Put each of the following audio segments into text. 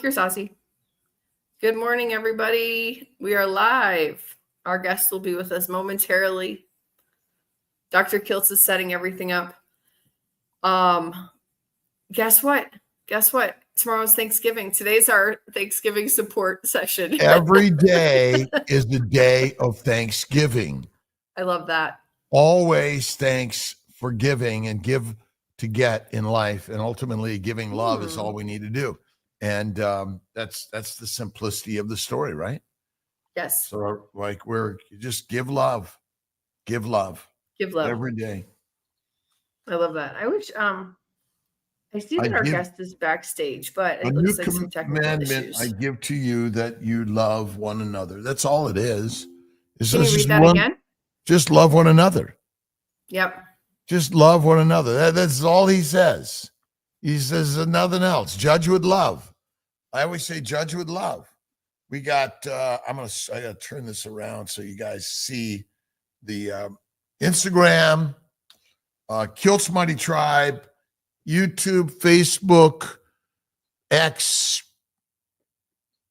here's Ossie. Good morning, everybody. We are live. Our guest will be with us momentarily. Dr. Kiltz is setting everything up. Guess what? Tomorrow's Thanksgiving. Today's our Thanksgiving support session. Every day is the day of Thanksgiving. I love that. Always thanks for giving and give to get in life. And ultimately giving love is all we need to do. And that's the simplicity of the story, right? Yes. So we're just give love every day. I love that. I wish I see that our guest is backstage, but it looks like some technical issues. I give to you that you love one another. That's all it is. Can you read that again? Just love one another. Yep. Just love one another. That's all he says. He says nothing else. Judge with love. I always say judge with love. We got, I got to turn this around so you guys see the Instagram, Kiltz Mighty Tribe, YouTube, Facebook, X,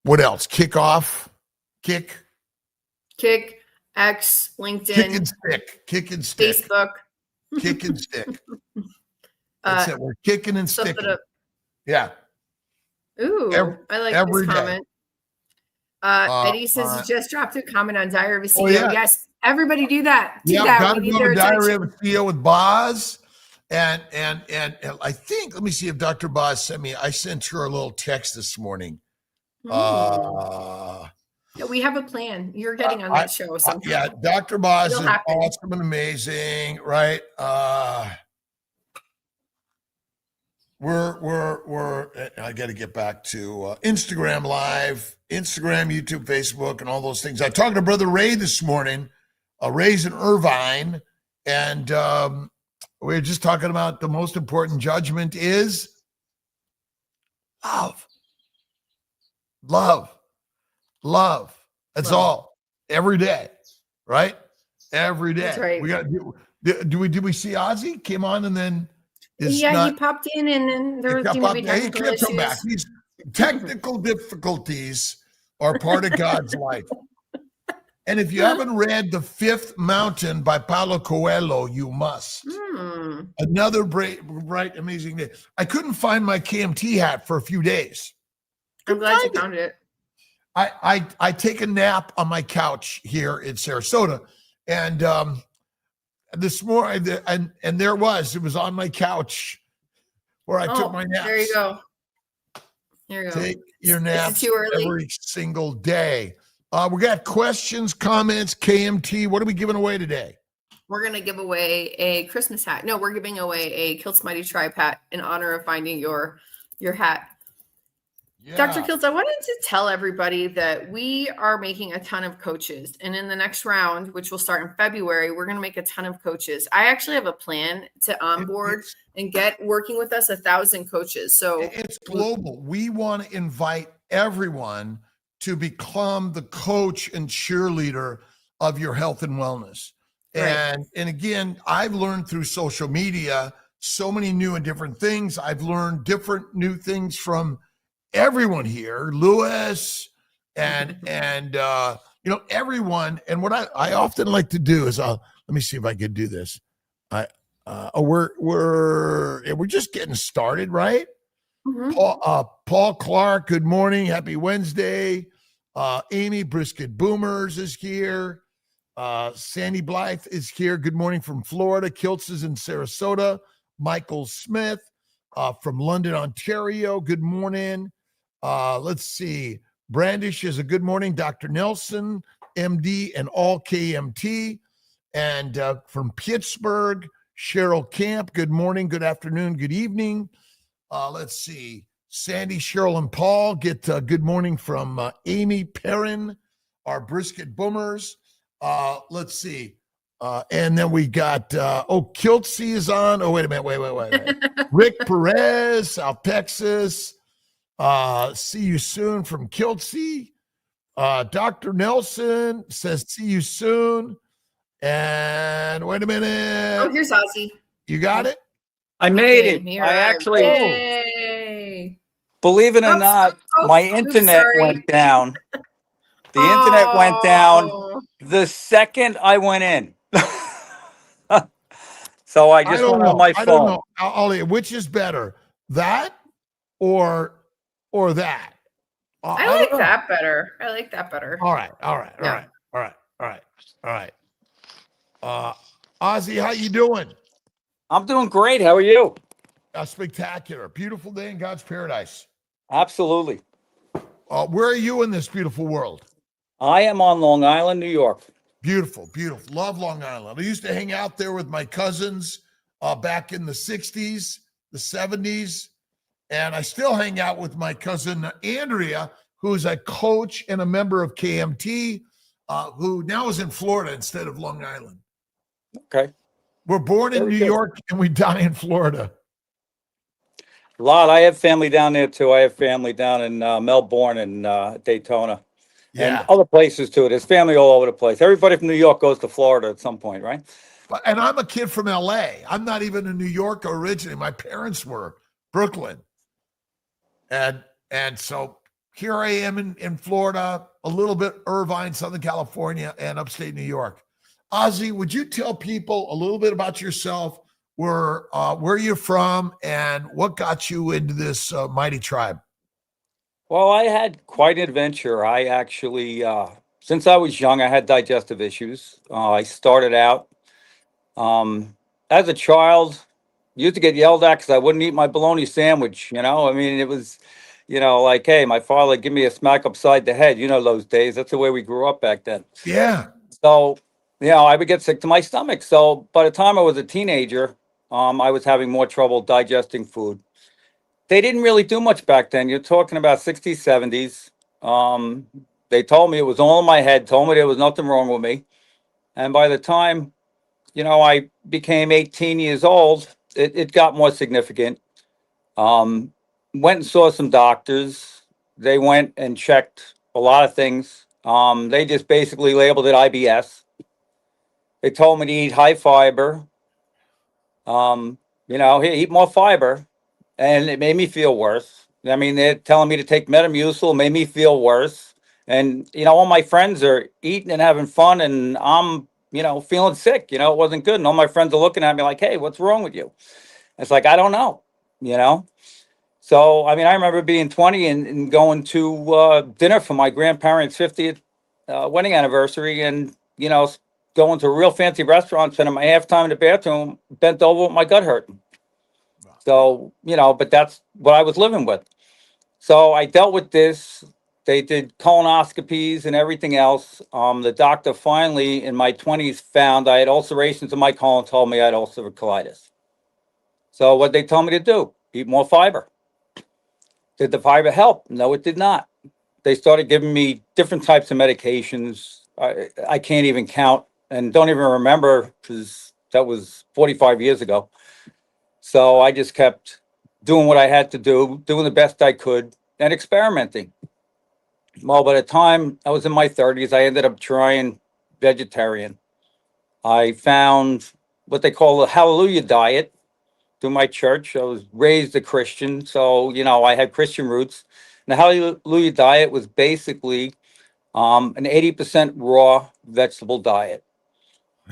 what else? Kick, X, LinkedIn, kick and stick, Facebook, kick and stick. That's it. We're kicking and sticking. Yeah. Ooh, I like this comment. Eddie says he just dropped a comment on Diary of a CEO. Oh, yeah. Yes, everybody do that. Do that. Gotta go to Diary of a CEO with Boz. And I think, let me see if Dr. Boz I sent her a little text this morning. Yeah, we have a plan. You're getting on that show sometime. Yeah, Dr. Boz is awesome and amazing, right? We're I got to get back to Instagram Live, Instagram, YouTube, Facebook, and all those things. I talked to Brother Ray this morning, Ray's in Irvine, and we were just talking about the most important judgment is love. That's all. Every day, right? Every day. That's right. We got. Did we see Ossie came on and then? He popped in and then there was going to be technical issues. Come back. These technical difficulties are part of God's life. And if you haven't read The Fifth Mountain by Paulo Coelho, you must. Another bright, amazing day. I couldn't find my KMT hat for a few days. I'm glad you found it. I take a nap on my couch here in Sarasota, and this morning, and it was on my couch where I took my naps. There you go. Take your naps every single day. We got questions, comments, KMT. What are we giving away today? We're going to give away a Christmas hat. No, we're giving away a Kiltz Mighty Tribe hat in honor of finding your hat. Yeah. Dr. Kiltz, I wanted to tell everybody that we are making a ton of coaches. And in the next round, which will start in February, we're going to make a ton of coaches. I actually have a plan to onboard and get working with us 1,000 coaches. So it's global. We want to invite everyone to become the coach and cheerleader of your health and wellness. Right. And again, I've learned through social media so many new and different things. I've learned different new things from everyone here, Lewis and everyone. And what I often like to do is let me see if I could do this. We're just getting started, right? Mm-hmm. Paul Clark, good morning. Happy Wednesday. Amy Brisket Boomers is here. Sandy Blythe is here. Good morning from Florida. Kiltz is in Sarasota. Michael Smith from London, Ontario. Good morning. Let's see. Brandish is a good morning. Dr. Nelson, MD, and all KMT. And from Pittsburgh, Cheryl Camp. Good morning, good afternoon, good evening. Let's see. Sandy, Cheryl, and Paul get good morning from Amy Perrin, our Brisket Boomers. Let's see. And then we got, Kiltz is on. Oh, wait a minute. Wait. Rick Perez, South Texas. See you soon from Kiltz. Dr. Nelson says, see you soon. And wait a minute. Oh, here's Ossie. You got it? I made it. Here. I actually. Yay. believe it or not, my internet went down. The internet went down the second I went in. So I just went on my phone. I don't know. Ollie, which is better, that or that? I like that better. I like that better. All right. Ossie, how you doing? I'm doing great. How are you? Spectacular. Beautiful day in God's paradise. Absolutely. Where are you in this beautiful world? I am on Long Island, New York. Beautiful, beautiful. Love Long Island. I used to hang out there with my cousins back in the 60s, the 70s, and I still hang out with my cousin Andrea, who's a coach and a member of KMT, who now is in Florida instead of Long Island. Okay. We're born in New York and we die in Florida. A lot. I have family down there too. I have family down in Melbourne and Daytona. Yeah. And other places too. There's family all over the place. Everybody from New York goes to Florida at some point, right? And I'm a kid from LA. I'm not even a New Yorker originally. My parents were Brooklyn. And so here I am in Florida, a little bit Irvine, Southern California, and upstate New York. Ossie, would you tell people a little bit about yourself, where you're from, and what got you into this mighty tribe? Well, I had quite an adventure. I actually, since I was young, I had digestive issues. I started out as a child, used to get yelled at because I wouldn't eat my bologna sandwich. I mean, it was, like, hey, my father give me a smack upside the head. Those days. That's the way we grew up back then. Yeah. So, I would get sick to my stomach. So by the time I was a teenager, I was having more trouble digesting food. They didn't really do much back then. You're talking about 60s, 70s. They told me it was all in my head, told me there was nothing wrong with me. And by the time, I became 18 years old, it got more significant. Went and saw some doctors. They went and checked a lot of things. They just basically labeled it IBS. They told me to eat high fiber. Eat more fiber. And it made me feel worse. I mean, they're telling me to take Metamucil, made me feel worse. And, all my friends are eating and having fun, and I'm, feeling sick. It wasn't good. And all my friends are looking at me like, hey, what's wrong with you? It's like, I don't know. So, I mean, I remember being 20 and going to dinner for my grandparents' 50th wedding anniversary and, going to a real fancy restaurant, spending my half time in the bathroom, bent over with my gut hurting. So, but that's what I was living with. So I dealt with this. They did colonoscopies and everything else. The doctor finally in my 20s found I had ulcerations in my colon, told me I had ulcerative colitis. So what they told me to do, eat more fiber. Did the fiber help? No, it did not. They started giving me different types of medications. I can't even count and don't even remember because that was 45 years ago. So I just kept doing what I had to do, doing the best I could, and experimenting. Well, by the time I was in my 30s, I ended up trying vegetarian. I found what they call the Hallelujah diet through my church. I was raised a Christian, so, I had Christian roots. And the Hallelujah diet was basically an 80% raw vegetable diet.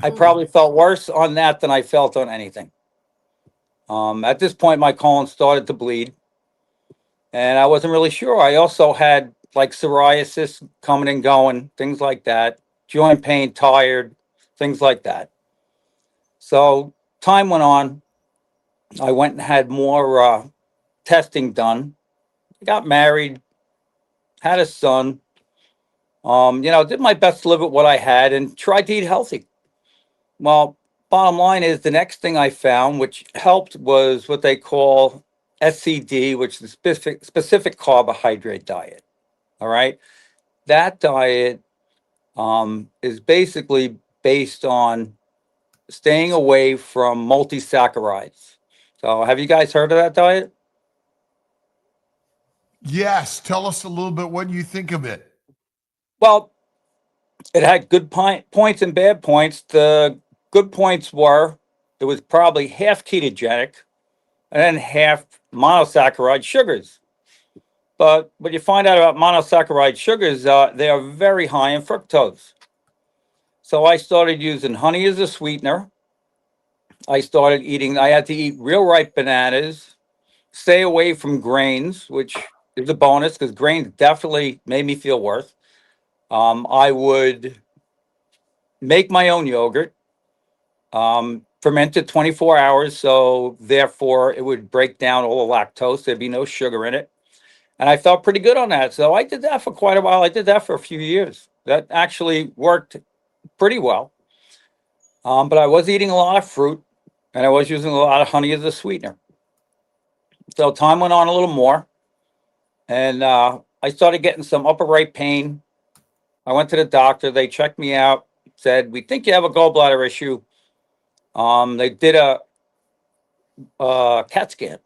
I probably felt worse on that than I felt on anything. At this point, my colon started to bleed, and I wasn't really sure. I also had like psoriasis coming and going, things like that, joint pain, tired, things like that. So time went on. I went and had more testing done. Got married, had a son. Did my best to live with what I had and tried to eat healthy. Well, bottom line is the next thing I found, which helped, was what they call SCD, which is specific carbohydrate diet. All right. That diet is basically based on staying away from multisaccharides. So have you guys heard of that diet? Yes. Tell us a little bit what you think of it. Well, it had good points and bad points. The good points were it was probably half ketogenic and then half monosaccharide sugars. But what you find out about monosaccharide sugars, they are very high in fructose. So I started using honey as a sweetener. I had to eat real ripe bananas, stay away from grains, which is a bonus because grains definitely made me feel worse. I would make my own yogurt, ferment it 24 hours. So therefore it would break down all the lactose. There'd be no sugar in it. And I felt pretty good on that. So I did that for quite a while. I did that for a few years. That actually worked pretty well. But I was eating a lot of fruit and I was using a lot of honey as a sweetener. So time went on a little more. And I started getting some upper right pain. I went to the doctor. They checked me out, said, "We think you have a gallbladder issue." They did a CAT scan.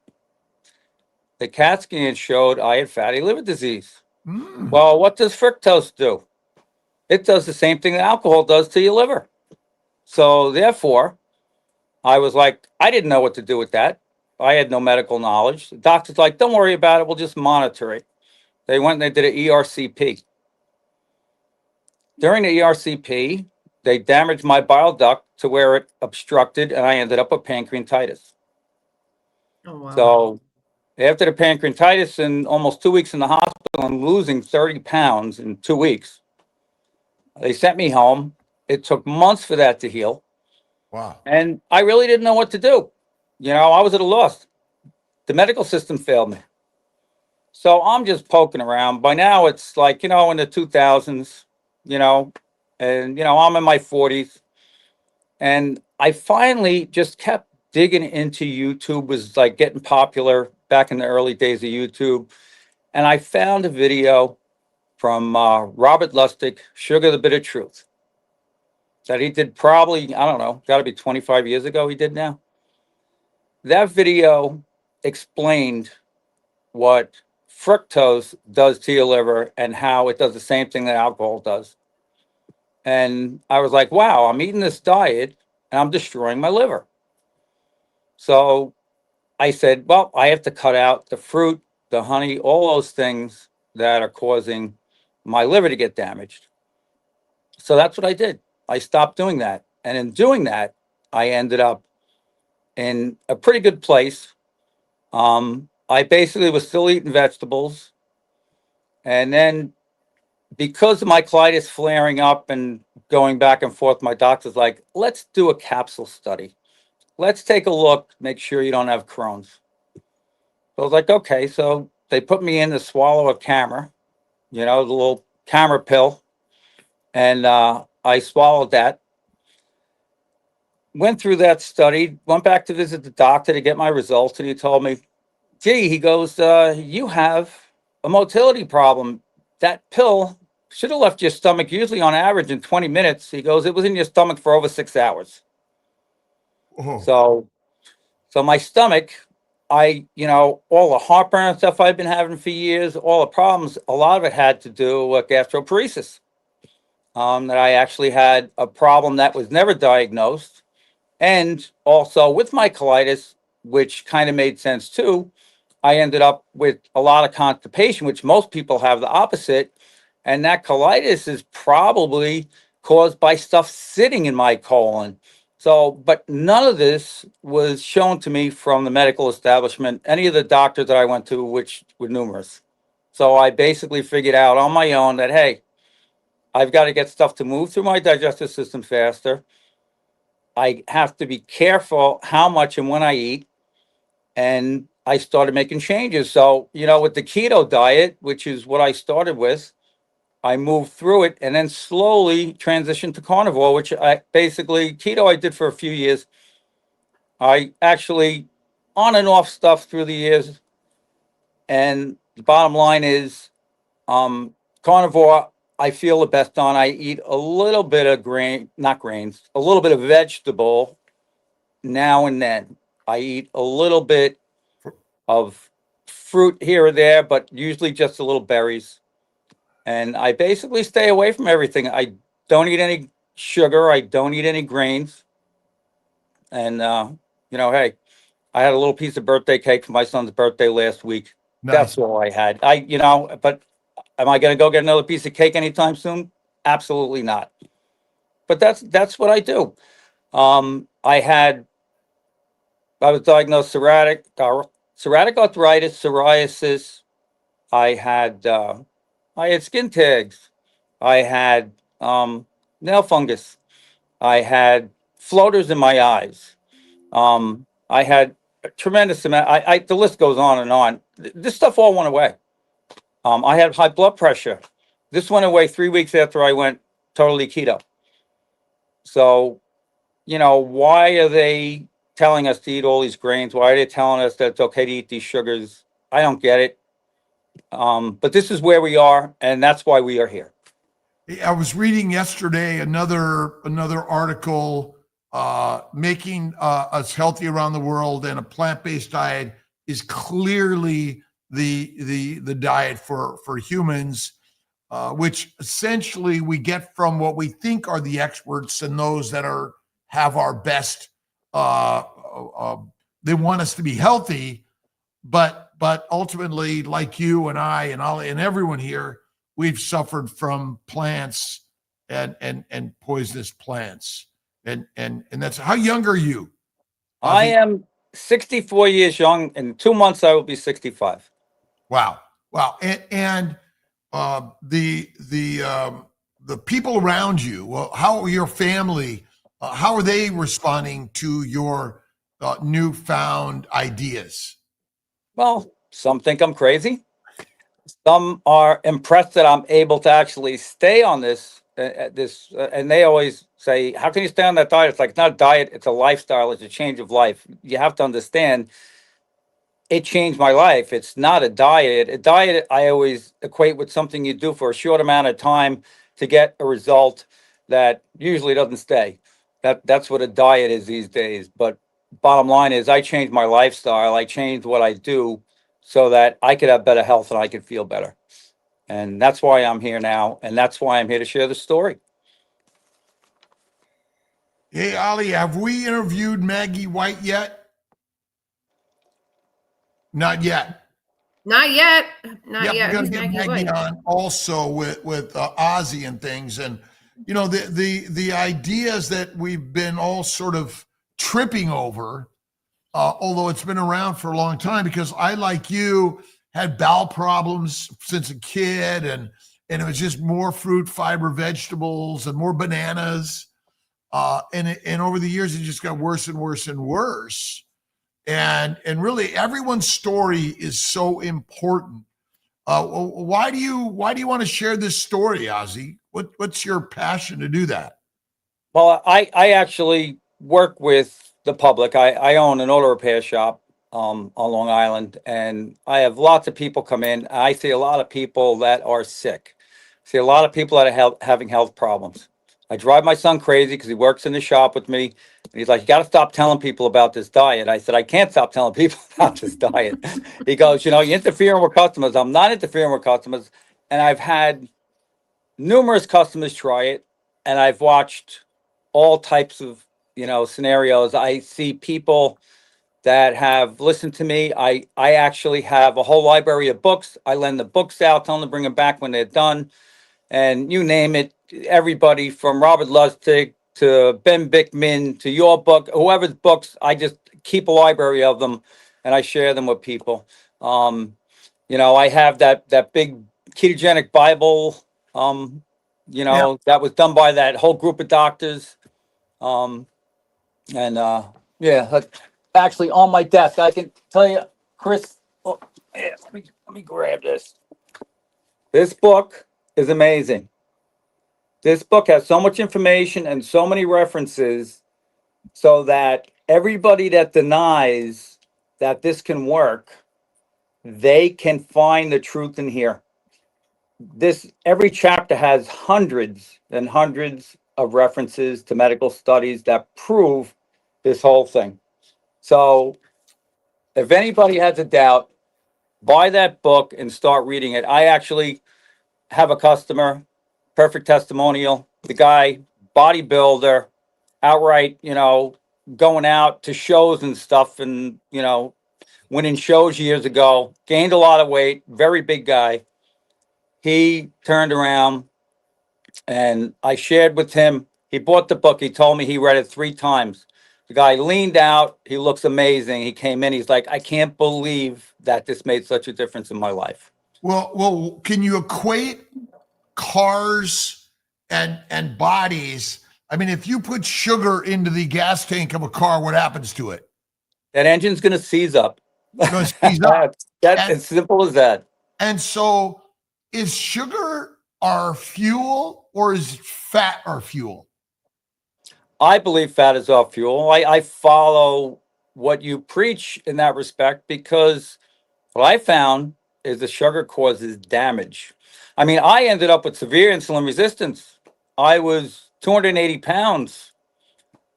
The CAT scan showed I had fatty liver disease. Well, what does fructose do? It does the same thing that alcohol does to your liver. So therefore, I was like, I didn't know what to do with that. I had no medical knowledge. The doctor's like, "Don't worry about it. We'll just monitor it." They went and they did an ERCP. During the ERCP, they damaged my bile duct to where it obstructed, and I ended up with pancreatitis. Oh, wow. So after the pancreatitis and almost 2 weeks in the hospital and losing 30 pounds in 2 weeks, they sent me home. It took months for that to heal. Wow. And I really didn't know what to do. I was at a loss. The medical system failed me. So I'm just poking around. By now, it's like, in the 2000s, and, I'm in my 40s. And I finally just kept digging into YouTube, was like getting popular back in the early days of YouTube. And I found a video from Robert Lustig, Sugar, the Bitter Truth, that he did probably, I don't know, got to be 25 years ago he did now. That video explained what fructose does to your liver and how it does the same thing that alcohol does. And I was like, wow, I'm eating this diet and I'm destroying my liver. So I said, well, I have to cut out the fruit, the honey, all those things that are causing my liver to get damaged. So that's what I did. I stopped doing that. And in doing that, I ended up in a pretty good place. I basically was still eating vegetables. And then because of my colitis flaring up and going back and forth, my doctor's like, let's do a capsule study. Let's take a look, make sure you don't have Crohn's. So I was like, okay. So they put me in to swallow a camera, the little camera pill. And I swallowed that. Went through that study, went back to visit the doctor to get my results. And he told me, gee, he goes, you have a motility problem. That pill should have left your stomach usually on average in 20 minutes. He goes, it was in your stomach for over 6 hours. Oh. So my stomach, all the heartburn and stuff I've been having for years, all the problems, a lot of it had to do with gastroparesis. That I actually had a problem that was never diagnosed. And also with my colitis, which kind of made sense too, I ended up with a lot of constipation, which most people have the opposite. And that colitis is probably caused by stuff sitting in my colon. So, but none of this was shown to me from the medical establishment, any of the doctors that I went to, which were numerous. So I basically figured out on my own that, hey, I've got to get stuff to move through my digestive system faster. I have to be careful how much and when I eat. And I started making changes. So, with the keto diet, which is what I started with, I moved through it and then slowly transitioned to carnivore, which keto I did for a few years. I actually on and off stuff through the years. And the bottom line is carnivore, I feel the best on. I eat a little bit of not grains, a little bit of vegetable now and then. I eat a little bit of fruit here or there, but usually just a little berries. And I basically stay away from everything. I don't eat any sugar. I don't eat any grains. And, hey, I had a little piece of birthday cake for my son's birthday last week. That's all I had. But am I going to go get another piece of cake anytime soon? Absolutely not. But that's what I do. I was diagnosed psoriatic arthritis, psoriasis. I had I had skin tags. I had nail fungus. I had floaters in my eyes. I had a tremendous amount. The list goes on and on. This stuff all went away. I had high blood pressure. This went away 3 weeks after I went totally keto. So, why are they telling us to eat all these grains? Why are they telling us that it's okay to eat these sugars? I don't get it. But this is where we are, and that's why we are here. I was reading yesterday another article making us healthy around the world, and a plant-based diet is clearly the diet for humans, which essentially we get from what we think are the experts and those that have our best. They want us to be healthy, but ultimately, like you and I and everyone here, we've suffered from plants and poisonous plants. And that's, how young are you? I am 64 years young. In 2 months, I will be 65. Wow. And the people around you, well, how are your family? How are they responding to your newfound ideas? Well, some think I'm crazy. Some are impressed that I'm able to actually stay on this, and they always say, "How can you stay on that diet?" It's like, it's not a diet; it's a lifestyle. It's a change of life. You have to understand. It changed my life. It's not a diet. A diet, I always equate with something you do for a short amount of time to get a result that usually doesn't stay. That's what a diet is these days. But bottom line is, I changed my lifestyle. I changed what I do so that I could have better health and I could feel better. And that's why I'm here now. And that's why I'm here to share the story. Hey, Ali, have we interviewed Maggie White yet? Not yet. Not yet. We're going to get Maggie on also with Ossie and things. And, the ideas that we've been all sort of tripping over, although it's been around for a long time, because I, like you, had bowel problems since a kid, and it was just more fruit, fiber, vegetables, and more bananas. And over the years, it just got worse and worse and worse. And really, everyone's story is so important. Why do you want to share this story, Ossie? What's your passion to do that? Well, I actually work with the public. I own an auto repair shop on Long Island, and I have lots of people come in. I see a lot of people that are sick. I see a lot of people that are having health problems. I drive my son crazy because he works in the shop with me. And he's like, "You got to stop telling people about this diet." I said, "I can't stop telling people about this diet." He goes, "You're interfering with customers." I'm not interfering with customers. And I've had numerous customers try it. And I've watched all types of, scenarios. I see people that have listened to me. I actually have a whole library of books. I lend the books out, tell them to bring them back when they're done. And you name it, everybody from Robert Lustig to Ben Bickman to your book, whoever's books, I just keep a library of them and I share them with people. I have that big ketogenic Bible, that was done by that whole group of doctors. That's actually on my desk. I can tell you, Chris, let me grab this. This book is amazing. This book has so much information and so many references so that everybody that denies that this can work, they can find the truth in here. Every chapter has hundreds and hundreds of references to medical studies that prove this whole thing. So if anybody has a doubt, buy that book and start reading it. I actually have a customer, perfect testimonial. The guy, bodybuilder, outright, going out to shows and stuff, and winning shows years ago, gained a lot of weight, very big guy. He turned around and I shared with him. He bought the book. He told me he read it 3 times. The guy leaned out. He looks amazing. He came in. He's like, I can't believe that this made such a difference in my life. Well, can you equate cars and bodies? I mean, if you put sugar into the gas tank of a car, what happens to it? That engine's going to seize up. It's going to seize up. That's as simple as that. And so is sugar our fuel or is fat our fuel? I believe fat is our fuel. I follow what you preach in that respect because what I found is the sugar causes damage. I mean, I ended up with severe insulin resistance. I was 280 pounds.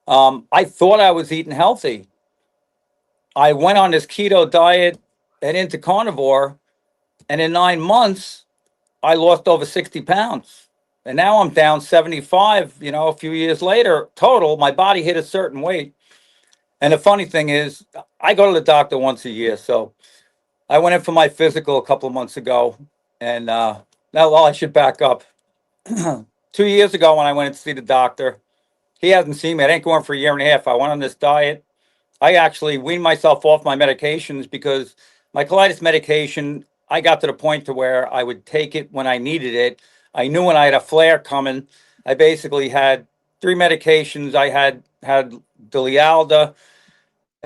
I thought I was eating healthy. I went on this keto diet and into carnivore, and in 9 months, I lost over 60 pounds. And now I'm down 75, a few years later, total. My body hit a certain weight. And the funny thing is, I go to the doctor once a year. So I went in for my physical a couple of months ago. And now, well, I should back up. 2 years ago, when I went to see the doctor, he hasn't seen me. I ain't going for a year and a half. I went on this diet. I actually weaned myself off my medications because my colitis medication, I got to the point to where I would take it when I needed it. I knew when I had a flare coming. I basically had 3 medications. I had Dilialda,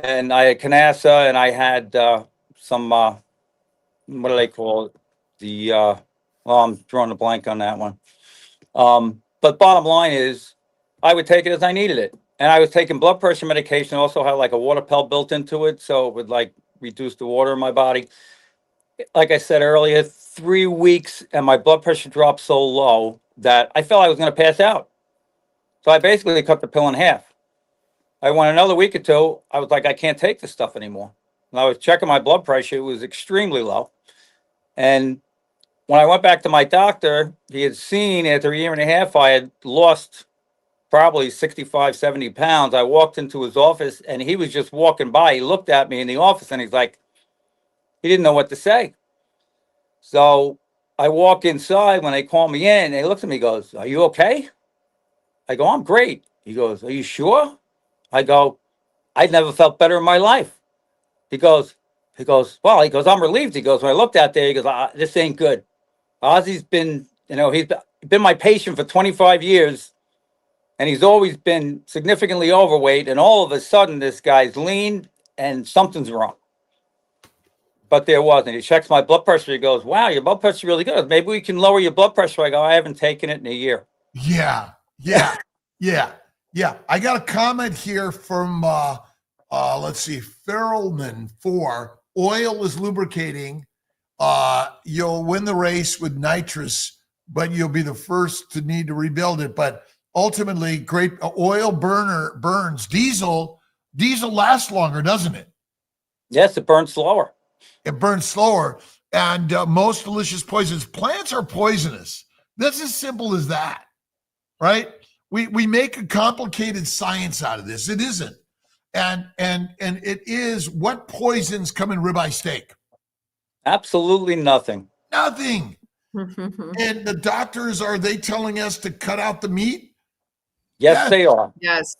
and I had Canasa, and I had some, what do they call it? I'm drawing a blank on that one. But bottom line is, I would take it as I needed it. And I was taking blood pressure medication. Also had like a water pill built into it, so it would like reduce the water in my body. Like I said earlier, 3 weeks and my blood pressure dropped so low that I felt I was going to pass out. So I basically cut the pill in half. I went another week or two. I was like, I can't take this stuff anymore. And I was checking my blood pressure. It was extremely low. And when I went back to my doctor, he had seen after a year and a half, I had lost probably 65, 70 pounds. I walked into his office and he was just walking by. He looked at me in the office and he's like, he didn't know what to say. So I walk inside. When they call me in, they look at me, goes, are you okay? I go, I'm great. He goes, are you sure? I go, I'd never felt better in my life. He goes, I'm relieved. He goes, when I looked out there, he goes, this ain't good. Ossie's been, he's been my patient for 25 years. And he's always been significantly overweight. And all of a sudden, this guy's lean and something's wrong. But there wasn't. He checks my blood pressure. He goes, wow, your blood pressure is really good. Maybe we can lower your blood pressure. I go, I haven't taken it in a year. Yeah. I got a comment here from, let's see, Farrellman 4. Oil is lubricating. You'll win the race with nitrous, but you'll be the first to need to rebuild it. But ultimately, great oil burns. Diesel lasts longer, doesn't it? Yes, it burns slower. It burns slower. And most delicious poisons. Plants are poisonous. That's as simple as that, right? We make a complicated science out of this. It isn't. And it is, what poisons come in ribeye steak? Absolutely nothing. Nothing. And the doctors, are they telling us to cut out the meat? Yes, they are. Yes.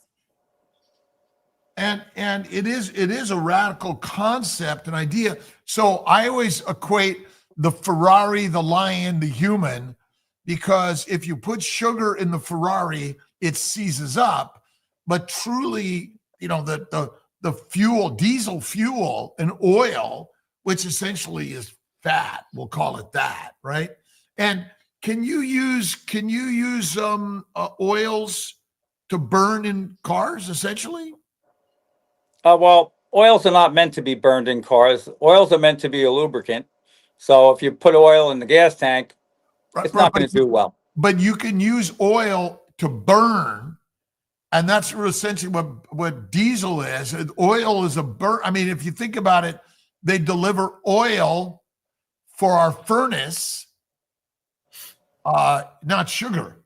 And it is a radical concept, an idea. So I always equate the Ferrari, the lion, the human, because if you put sugar in the Ferrari, it seizes up. But truly, the fuel, diesel fuel and oil, which essentially is fat, we'll call it that, right? And can you use oils to burn in cars, essentially? Well, oils are not meant to be burned in cars. Oils are meant to be a lubricant. So if you put oil in the gas tank, it's not going to do well. But you can use oil to burn, and that's essentially what diesel is. Oil is a burn. I mean, if you think about it, they deliver oil for our furnace, not sugar,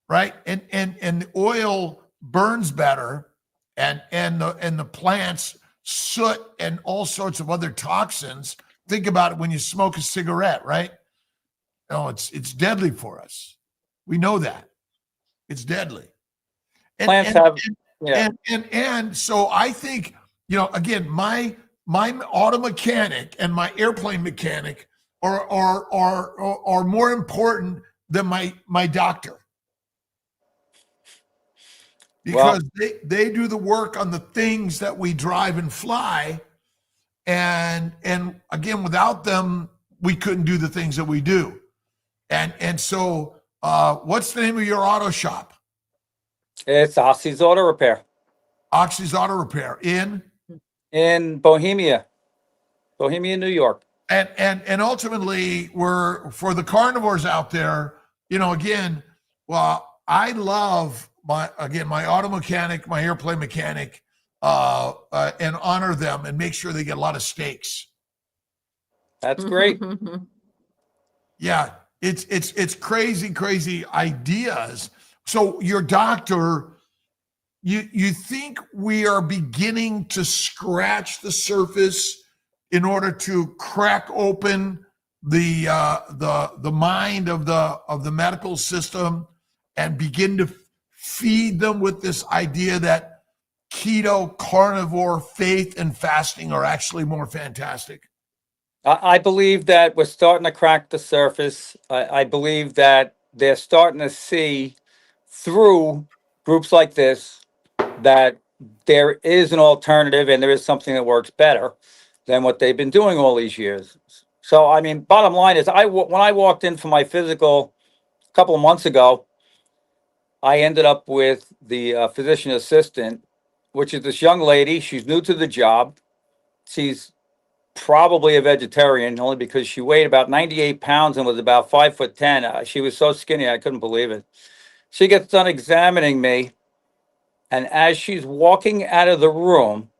right? And the oil burns better, and the plants soot and all sorts of other toxins. Think about it when you smoke a cigarette, right? No, it's deadly for us. We know that. It's deadly. Plants have, yeah. And so I think, again, my auto mechanic and my airplane mechanic are more important than my doctor. Because they do the work on the things that we drive and fly. And again, without them, we couldn't do the things that we do. And so what's the name of your auto shop? It's Ossie's Auto Repair. Ossie's Auto Repair in Bohemia, New York. And ultimately, we're for the carnivores out there. Again, well, I love my auto mechanic, my airplane mechanic, and honor them and make sure they get a lot of steaks. That's great. Yeah, it's crazy ideas. So your doctor, you think we are beginning to scratch the surface in order to crack open the mind of the medical system and begin to feed them with this idea that keto, carnivore, faith, and fasting are actually more fantastic? I believe that we're starting to crack the surface. I believe that they're starting to see through groups like this that there is an alternative and there is something that works better than what they've been doing all these years. So, I mean, bottom line is, when I walked in for my physical a couple of months ago, I ended up with the physician assistant, which is this young lady. She's new to the job. She's probably a vegetarian, only because she weighed about 98 pounds and was about 5'10". She was so skinny, I couldn't believe it. She gets done examining me, and as she's walking out of the room,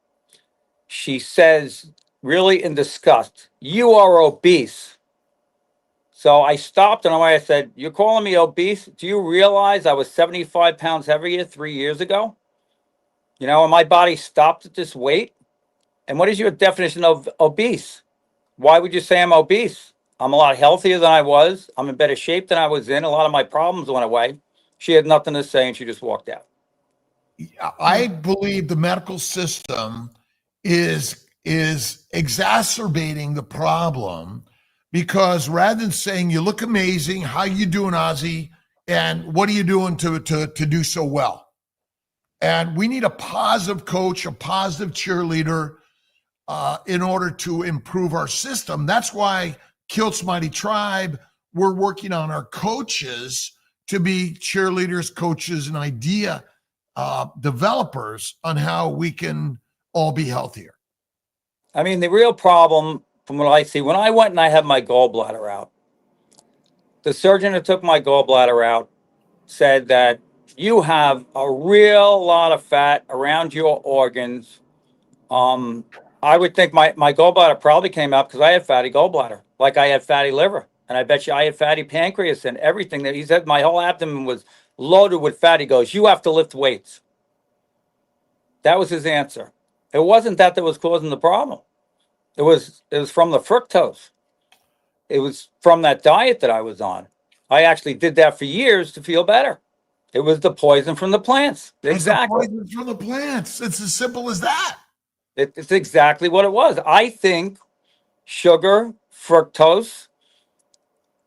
she says, really in disgust, "You are obese." So I stopped and I said, "You're calling me obese? Do you realize I was 75 pounds heavier 3 years ago? And my body stopped at this weight? And what is your definition of obese? Why would you say I'm obese? I'm a lot healthier than I was. I'm in better shape than I was in. A lot of my problems went away." She had nothing to say and she just walked out. I believe the medical system is exacerbating the problem, because rather than saying, "You look amazing, how you doing, Ossie, and what are you doing to do so well?" And we need a positive coach, a positive cheerleader, in order to improve our system. That's why Kiltz Mighty Tribe, we're working on our coaches to be cheerleaders, coaches, and idea developers on how we can all be healthier. I mean, the real problem from what I see, when I went and I had my gallbladder out, the surgeon that took my gallbladder out said that you have a real lot of fat around your organs. I would think my gallbladder probably came out because I had fatty gallbladder, like I had fatty liver. And I bet you I had fatty pancreas and everything. That he said my whole abdomen was loaded with fat. He goes, "You have to lift weights." That was his answer. It wasn't that was causing the problem. It was from the fructose. It was from that diet that I was on. I actually did that for years to feel better. It was the poison from the plants. Exactly. It's the poison from the plants. It's as simple as that. It's exactly what it was. I think sugar, fructose,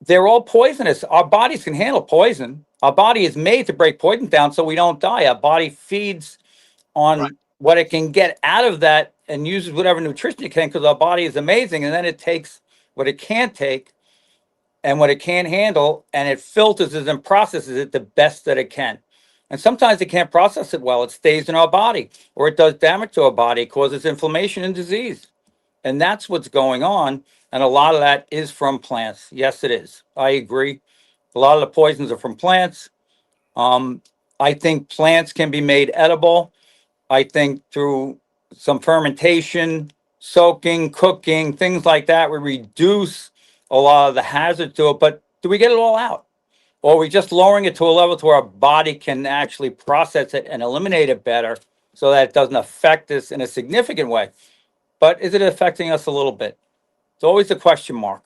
they're all poisonous. Our bodies can handle poison. Our body is made to break poison down so we don't die. Our body feeds on what it can get out of that and uses whatever nutrition it can, because our body is amazing. And then it takes what it can't take and what it can't handle, and it filters it and processes it the best that it can. And sometimes it can't process it well. It stays in our body, or it does damage to our body. It causes inflammation and disease. And that's what's going on. And a lot of that is from plants. Yes, it is. I agree. A lot of the poisons are from plants. I think plants can be made edible. I think through some fermentation, soaking, cooking, things like that, we reduce a lot of the hazard to it. But do we get it all out? Or are we just lowering it to a level to where our body can actually process it and eliminate it better so that it doesn't affect us in a significant way? but is it affecting us a little bit? It's always a question mark.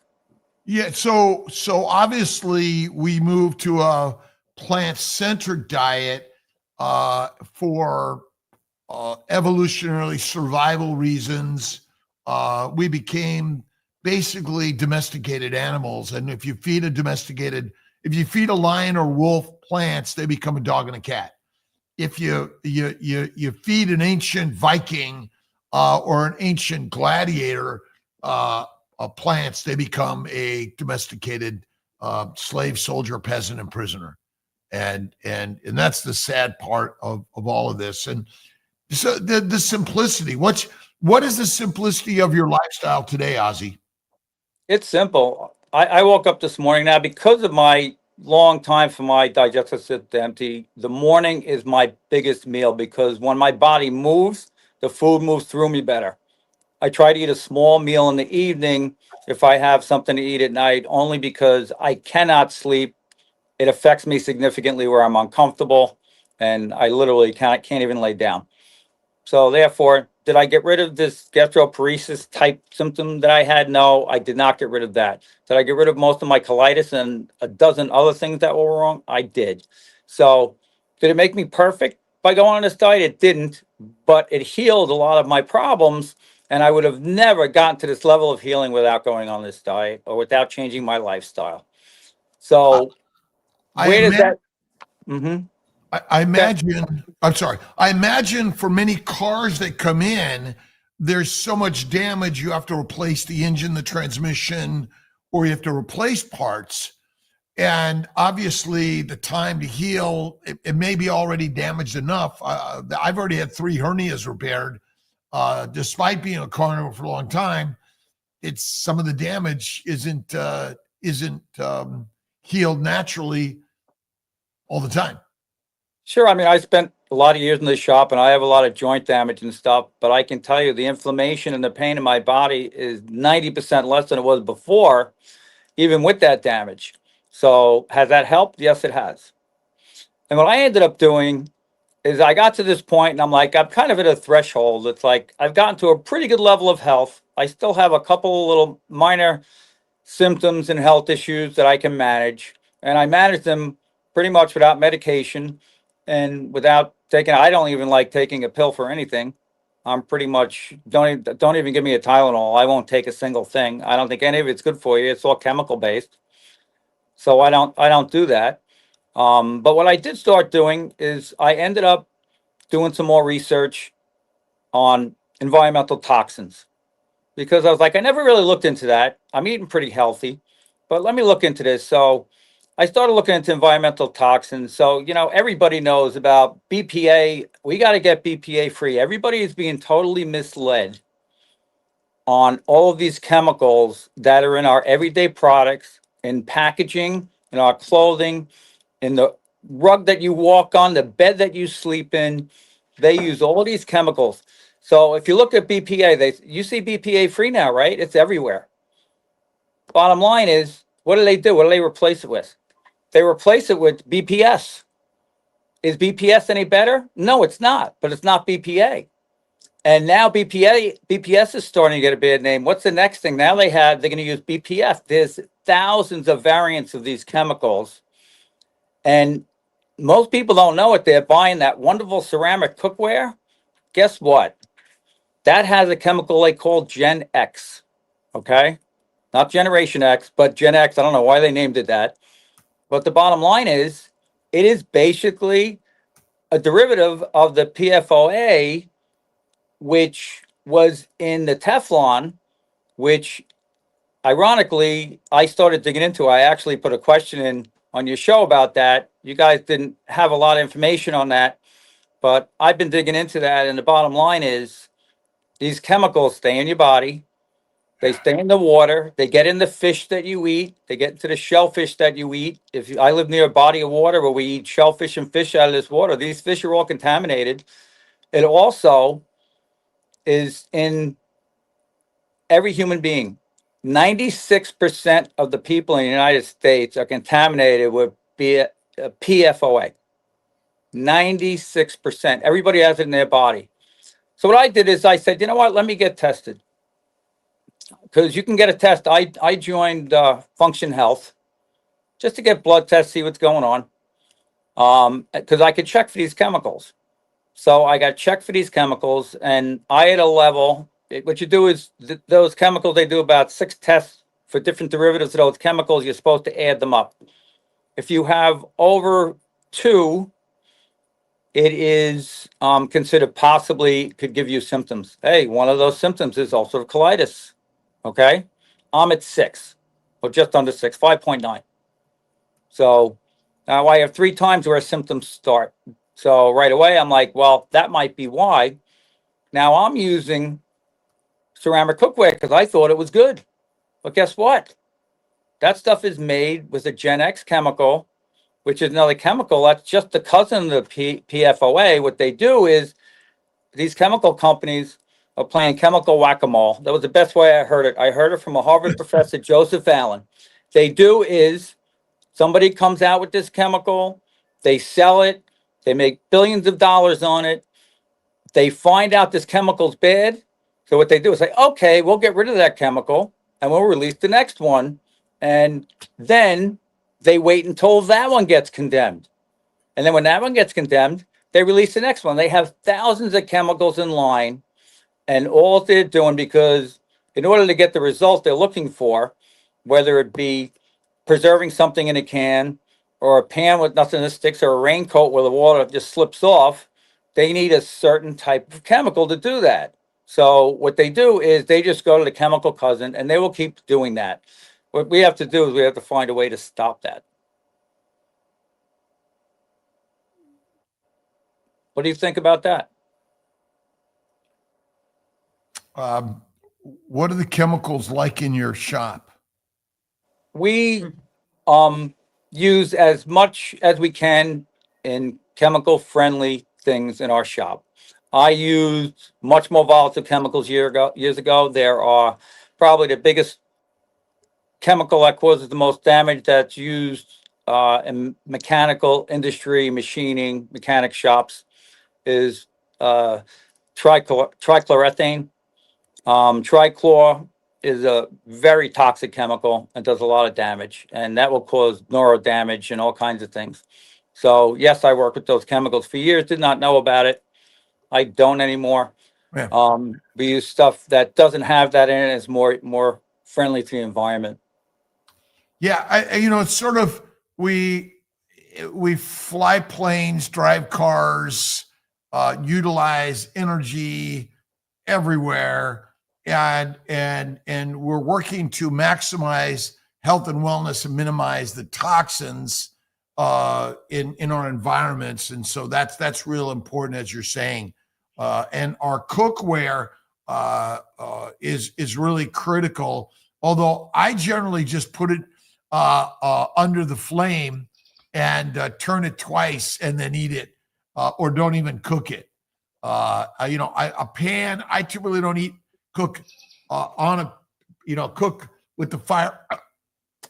Yeah. So obviously we moved to a plant-centric diet for evolutionary survival reasons. We became basically domesticated animals. And if you feed a lion or wolf plants, they become a dog and a cat. If you feed an ancient Viking or an ancient gladiator plants, they become a domesticated slave, soldier, peasant, and prisoner. And that's the sad part of all of this. And so the simplicity. What is the simplicity of your lifestyle today, Ossie? It's simple. I woke up this morning now because of my long time for my digestive system to empty. The morning is my biggest meal because when my body moves, the food moves through me better. I try to eat a small meal in the evening if I have something to eat at night, only because I cannot sleep. It affects me significantly where I'm uncomfortable and I literally can't even lay down. So therefore, did I get rid of this gastroparesis type symptom that I had? No, I did not get rid of that. Did I get rid of most of my colitis and a dozen other things that were wrong? I did. So did it make me perfect by going on this diet? It didn't, but it healed a lot of my problems. And I would have never gotten to this level of healing without going on this diet or without changing my lifestyle. So I where does imagine, that? Mm-hmm. I imagine, I'm sorry. I imagine for many cars that come in, there's so much damage you have to replace the engine, the transmission, or you have to replace parts. And obviously, the time to heal, it may be already damaged enough. I've already had 3 hernias repaired, despite being a carnivore for a long time. It's some of the damage isn't healed naturally all the time. Sure. I mean, I spent a lot of years in the shop and I have a lot of joint damage and stuff, but I can tell you the inflammation and the pain in my body is 90% less than it was before, even with that damage. So has that helped? Yes, it has. And what I ended up doing is I got to this point and I'm like, I'm kind of at a threshold. It's like I've gotten to a pretty good level of health. I still have a couple of little minor symptoms and health issues that I can manage. And I manage them pretty much without medication and without taking, I don't even like taking a pill for anything. I'm pretty much, don't even give me a Tylenol. I won't take a single thing. I don't think any of it's good for you. It's all chemical based. So I don't do that. But what I did start doing is I ended up doing some more research on environmental toxins because I was like, I never really looked into that. I'm eating pretty healthy, but let me look into this. So I started looking into environmental toxins. So, everybody knows about BPA. We got to get BPA free. Everybody is being totally misled on all of these chemicals that are in our everyday products, in packaging, in our clothing, in the rug that you walk on, the bed that you sleep in. They use all these chemicals. So if you look at BPA, you see BPA free now, right? It's everywhere. Bottom line is, what do they do? What do they replace it with? They replace it with BPS. Is BPS any better? No, it's not, but it's not BPA. And now BPS is starting to get a bad name. What's the next thing? Now they're going to use BPF. There's thousands of variants of these chemicals. And most people don't know it. They're buying that wonderful ceramic cookware. Guess what? That has a chemical they call Gen X. Okay? Not Generation X, but Gen X. I don't know why they named it that. But the bottom line is, it is basically a derivative of the PFOA, which was in the Teflon, which ironically, I started digging into. I actually put a question in on your show about that. You guys didn't have a lot of information on that, but I've been digging into that. And the bottom line is these chemicals stay in your body. They stay in the water. They get in the fish that you eat. They get into the shellfish that you eat. I live near a body of water where we eat shellfish and fish out of this water. These fish are all contaminated. It also is in every human being. 96% of the people in the United States are contaminated with PFOA. 96%. Everybody has it in their body. So what I did is I said, you know what? Let me get tested. because you can get a test. I joined Function Health just to get blood tests, see what's going on. Because I could check for these chemicals. So I got checked for these chemicals, and I had a level. What you do is those chemicals, they do about 6 tests for different derivatives of those chemicals. You're supposed to add them up. If you have over 2, it is considered possibly could give you symptoms. Hey, one of those symptoms is ulcerative colitis. Okay. I'm at 6, or just under 6, 5.9. So now I have 3 times where symptoms start. So right away, I'm like, well, that might be why. Now I'm using ceramic cookware because I thought it was good. But guess what? That stuff is made with a Gen X chemical, which is another chemical. That's just the cousin of the PFOA. What they do is these chemical companies are playing chemical whack-a-mole. That was the best way I heard it. I heard it from a Harvard professor, Joseph Allen. They do is somebody comes out with this chemical, they sell it, they make billions of dollars on it. They find out this chemical's bad. So what they do is say, okay, we'll get rid of that chemical and we'll release the next one. And then they wait until that one gets condemned. And then when that one gets condemned, they release the next one. They have thousands of chemicals in line, and all they're doing, because in order to get the result they're looking for, whether it be preserving something in a can or a pan with nothing that sticks or a raincoat where the water just slips off, they need a certain type of chemical to do that. So what they do is they just go to the chemical cousin and they will keep doing that. What we have to do is we have to find a way to stop that. What do you think about that? What are the chemicals like in your shop? We use as much as we can in chemical friendly things in our shop. I used much more volatile chemicals years ago. There are probably the biggest chemical that causes the most damage that's used in mechanical industry, machining, mechanic shops is trichloroethane. Trichlor is a very toxic chemical and does a lot of damage, and that will cause neuro damage and all kinds of things. So yes, I work with those chemicals. For years, did not know about it. I don't anymore. Yeah. We use stuff that doesn't have that in it. It's more friendly to the environment. Yeah, it's sort of we fly planes, drive cars, utilize energy everywhere, and we're working to maximize health and wellness and minimize the toxins in our environments. And so that's real important, as you're saying. And our cookware is really critical. Although I generally just put it under the flame and turn it twice and then eat it, or don't even cook it. A pan, I typically don't cook cook with the fire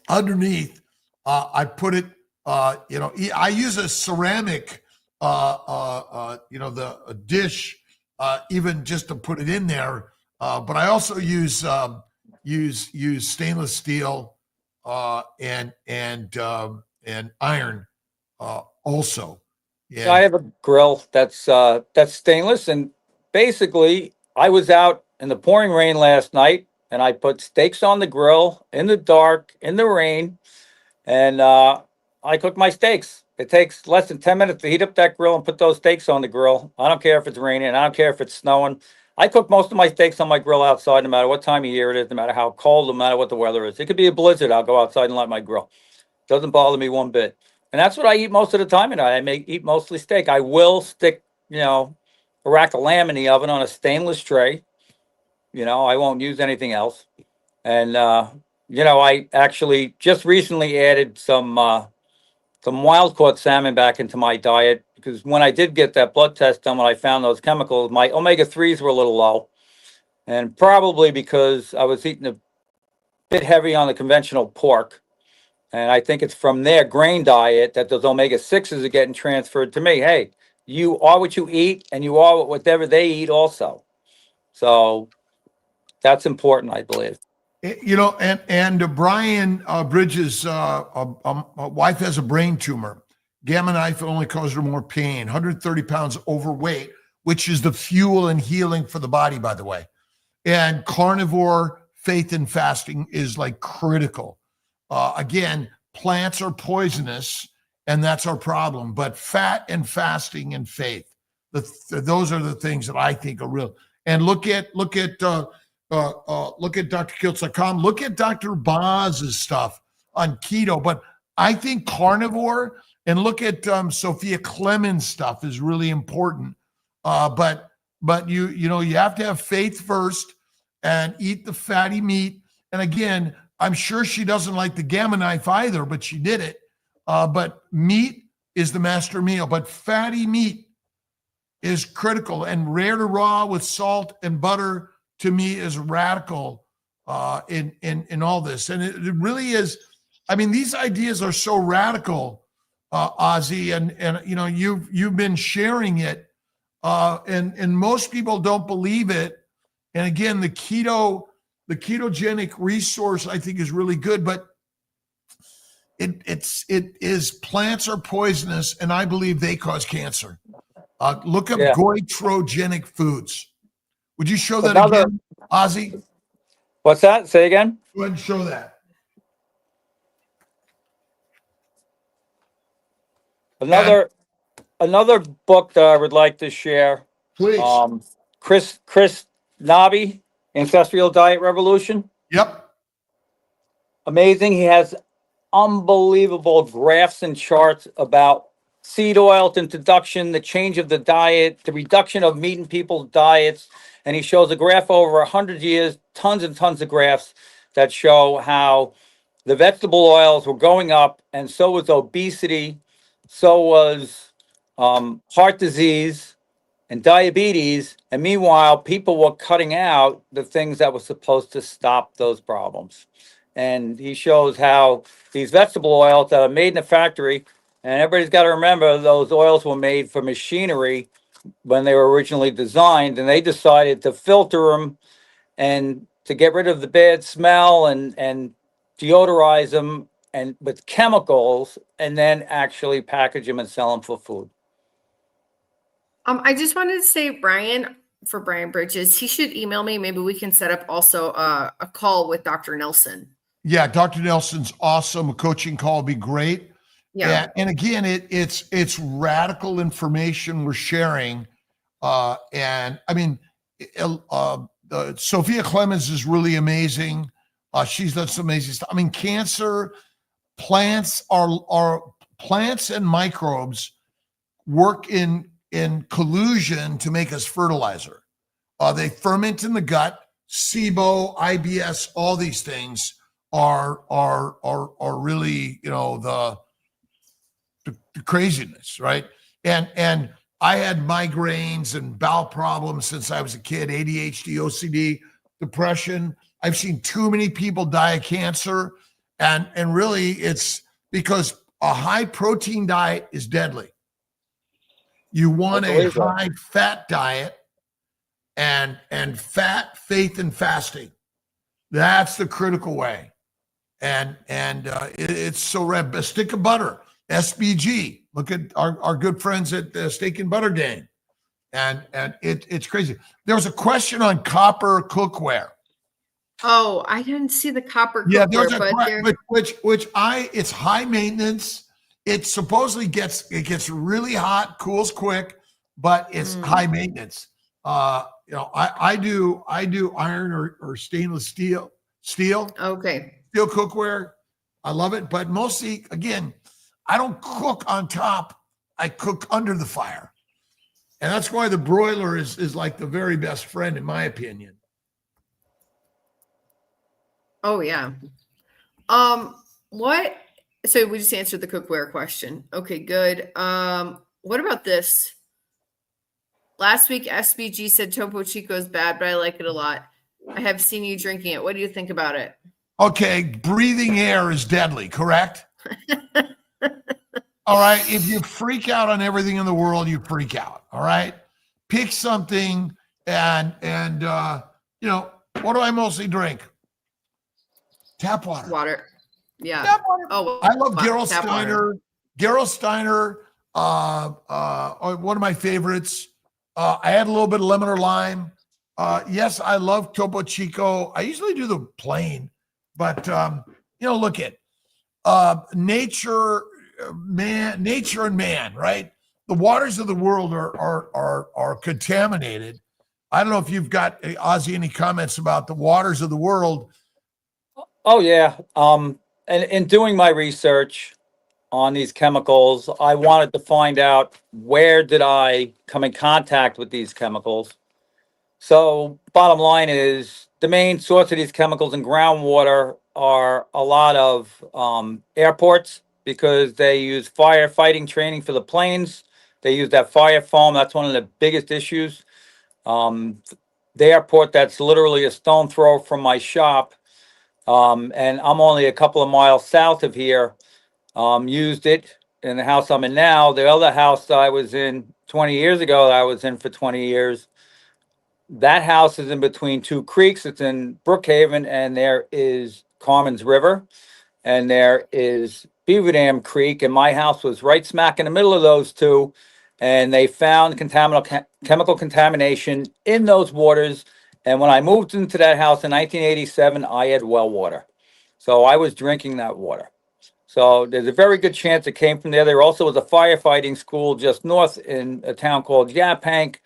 underneath. I put it, I use a ceramic, the dish, even just to put it in there. But I also use stainless steel, and iron, also. Yeah. I have a grill that's stainless, and basically I was out in the pouring rain last night and I put steaks on the grill in the dark, in the rain, and I cook my steaks. It takes less than 10 minutes to heat up that grill and put those steaks on the grill. I don't care if it's raining. I don't care if it's snowing. I cook most of my steaks on my grill outside, no matter what time of year it is, no matter how cold, no matter what the weather is. It could be a blizzard. I'll go outside and light my grill. Doesn't bother me one bit. And that's what I eat most of the time tonight. Eat mostly steak. I will stick, a rack of lamb in the oven on a stainless tray. I won't use anything else. And, I actually just recently added some wild caught salmon back into my diet, because when I did get that blood test done, when I found those chemicals, my omega-3s were a little low. And probably because I was eating a bit heavy on the conventional pork. And I think it's from their grain diet that those omega-6s are getting transferred to me. Hey, you are what you eat, and you are whatever they eat also. So that's important, I believe. You know, and Brian Bridges' wife has a brain tumor. Gamma knife only caused her more pain. 130 pounds overweight, which is the fuel and healing for the body, by the way. And carnivore faith and fasting is like critical. Again, plants are poisonous, and that's our problem. But fat and fasting and faith, those are the things that I think are real. And look at DrKiltz.com. Look at Dr. Boz's stuff on keto. But I think carnivore, and look at Sophia Clemens' stuff is really important. But you know, you have to have faith first and eat the fatty meat. And again, I'm sure she doesn't like the Gamma knife either, but she did it. But meat is the master meal, but fatty meat is critical, and rare to raw with salt and butter to me is radical in all this. And it really is. I mean, these ideas are so radical, Ossie, and you know, you've been sharing it, and most people don't believe it. And again, the ketogenic resource I think is really good, but it is plants are poisonous, and I believe they cause cancer. Look up goitrogenic foods. Would you show that again, Ossie? What's that? Say again. Go ahead and show that. Another book that I would like to share. Please. Chris Nobby, Ancestral Diet Revolution. Yep. Amazing. He has unbelievable graphs and charts about seed oil introduction, the change of the diet, the reduction of meat in people's diets. And he shows a graph over 100 years, tons and tons of graphs that show how the vegetable oils were going up, and so was obesity, so was heart disease and diabetes. And meanwhile, people were cutting out the things that were supposed to stop those problems. And he shows how these vegetable oils that are made in a factory, and everybody's got to remember those oils were made for machinery when they were originally designed, and they decided to filter them and to get rid of the bad smell and deodorize them and with chemicals, and then actually package them and sell them for food. I just wanted to say, Brian Bridges, he should email me. Maybe we can set up also a call with Dr. Nelson. Yeah, Dr. Nelson's awesome. A coaching call would be great. Yeah. And again, it's radical information we're sharing. And I mean, Sophia Clemens is really amazing. She's done some amazing stuff. I mean, cancer, plants and microbes work in collusion to make us fertilizer. They ferment in the gut. SIBO, IBS, all these things are really, you know, the craziness, right? And I had migraines and bowel problems since I was a kid, ADHD, OCD, depression. I've seen too many people die of cancer. And really it's because a high protein diet is deadly. You want a high fat diet and fat, faith, and fasting. That's the critical way. And it's so rad. A stick of butter, SBG. Look at our good friends at the Steak and Butter Gang. And it's crazy. There was a question on copper cookware. Oh, I didn't see the copper cookware. Yeah, there's it's high maintenance. It supposedly gets really hot, cools quick, but it's high maintenance. You know, I do iron or stainless steel. Okay. Steel cookware. I love it, but mostly, again, I don't cook on top. I cook under the fire. And that's why the broiler is like the very best friend, in my opinion. Oh, yeah. So we just answered the cookware question. Okay, good. What about this? Last week, SBG said Topo Chico is bad, but I like it a lot. I have seen you drinking it. What do you think about it? Okay, breathing air is deadly, correct? All right, if you freak out on everything in the world, you freak out, all right? Pick something and you know, what do I mostly drink? Tap water. Water. Yeah. Tap water. Oh, I love wow, Gerald tap water. Steiner. Gerald Steiner, one of my favorites. I add a little bit of lemon or lime. Yes, I love Topo Chico. I usually do the plain, but look at nature and man, right? The waters of the world are contaminated. I don't know if you've got, Ossie, any comments about the waters of the world. Oh yeah. And in doing my research on these chemicals, I wanted to find out where did I come in contact with these chemicals. So bottom line is the main source of these chemicals in groundwater are a lot of airports, because they use firefighting training for the planes. They use that fire foam. That's one of the biggest issues. The airport that's literally a stone throw from my shop, and I'm only a couple of miles south of here, used it in the house I'm in now. The other house that I was in 20 years ago, that I was in for 20 years, that house is in between two creeks. It's in Brookhaven, and there is Carmen's River, and there is Beaver Dam Creek, and my house was right smack in the middle of those two, and they found chemical contamination in those waters. And when I moved into that house in 1987, I had well water, so I was drinking that water. So there's a very good chance it came from there. There also was a firefighting school just north in a town called Yaphank,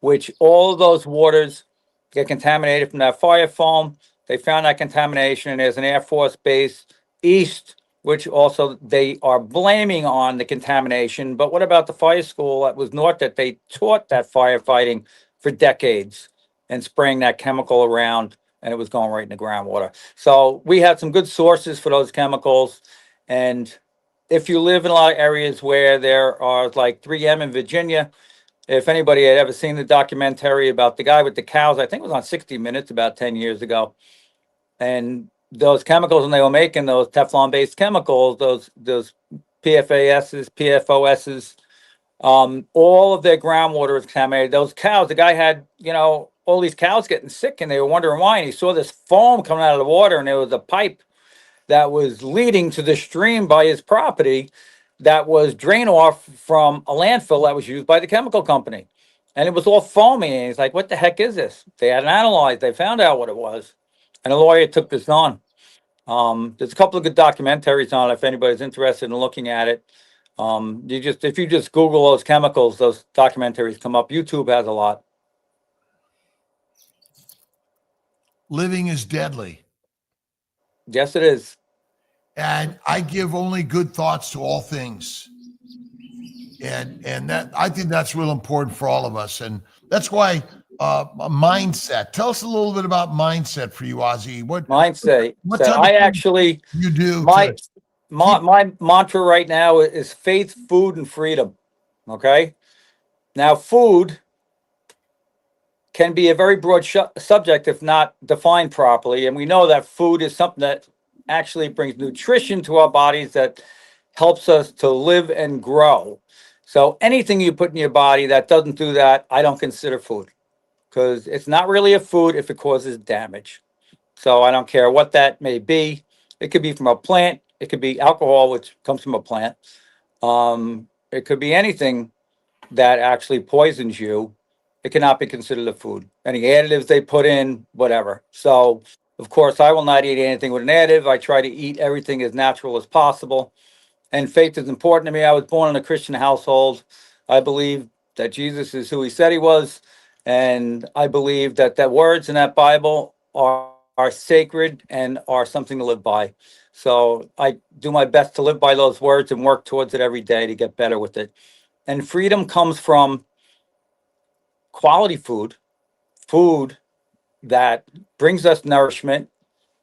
which all of those waters get contaminated from that fire foam. They found that contamination, and there's an Air Force base east, which also they are blaming on the contamination. But what about the fire school that was north, that they taught that firefighting for decades and spraying that chemical around, and it was going right in the groundwater. So we had some good sources for those chemicals. And if you live in a lot of areas where there are like 3M in Virginia, if anybody had ever seen the documentary about the guy with the cows, I think it was on 60 Minutes about 10 years ago. And those chemicals, when they were making those Teflon-based chemicals, those PFASs, PFOSs, all of their groundwater was contaminated. Those cows, the guy had, all these cows getting sick, and they were wondering why. And he saw this foam coming out of the water, and there was a pipe that was leading to the stream by his property that was drain off from a landfill that was used by the chemical company. And it was all foamy. And he's like, what the heck is this? They had it analyzed. They found out what it was. And a lawyer took this on. There's a couple of good documentaries on it if anybody's interested in looking at it. If you just Google those chemicals, those documentaries come up. YouTube has a lot. Living is deadly. Yes, it is. And I give only good thoughts to all things. And that, I think that's real important for all of us. And that's why mindset. Tell us a little bit about mindset for you, Ossie. What mindset? What So I actually you do? My mantra right now is faith, food, and freedom. Okay. Now, food can be a very broad subject if not defined properly. And we know that food is something that actually brings nutrition to our bodies, that helps us to live and grow. So anything you put in your body that doesn't do that, I don't consider food, because it's not really a food if it causes damage. So I don't care what that may be. It could be from a plant. It could be alcohol, which comes from a plant. It could be anything that actually poisons you. It cannot be considered a food. Any additives they put in, whatever. So, of course, I will not eat anything with an additive. I try to eat everything as natural as possible. And faith is important to me. I was born in a Christian household. I believe that Jesus is who he said he was. And I believe that the words in that Bible are sacred and are something to live by. So I do my best to live by those words and work towards it every day to get better with it. And freedom comes from quality food that brings us nourishment,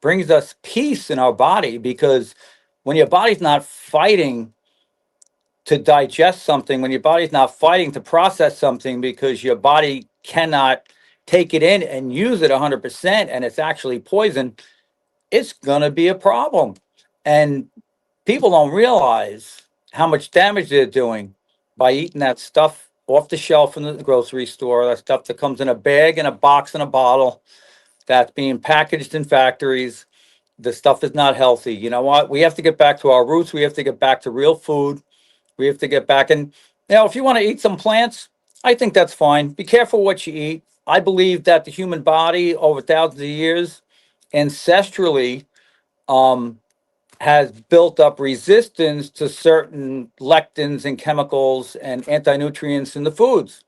brings us peace in our body, because when your body's not fighting to digest something, when your body's not fighting to process something, because your body cannot take it in and use it 100%, and it's actually poison, it's going to be a problem. And people don't realize how much damage they're doing by eating that stuff off the shelf in the grocery store, that stuff that comes in a bag, in a box, in a bottle, that's being packaged in factories. The stuff is not healthy. You know what? We have to get back to our roots. We have to get back to real food. We have to get back. And, if you want to eat some plants, I think that's fine. Be careful what you eat. I believe that the human body over thousands of years ancestrally has built up resistance to certain lectins and chemicals and anti-nutrients in the foods.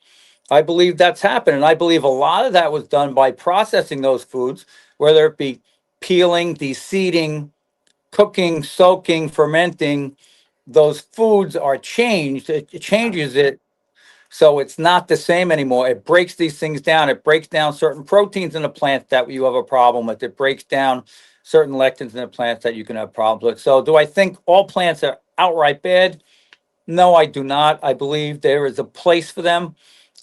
I believe that's happened. And I believe a lot of that was done by processing those foods, whether it be peeling, de-seeding, cooking, soaking, fermenting. Those foods are changed. It changes it. So it's not the same anymore. It breaks these things down. It breaks down certain proteins in the plant that you have a problem with. It breaks down certain lectins in the plants that you can have problems with. So do I think all plants are outright bad? No, I do not. I believe there is a place for them.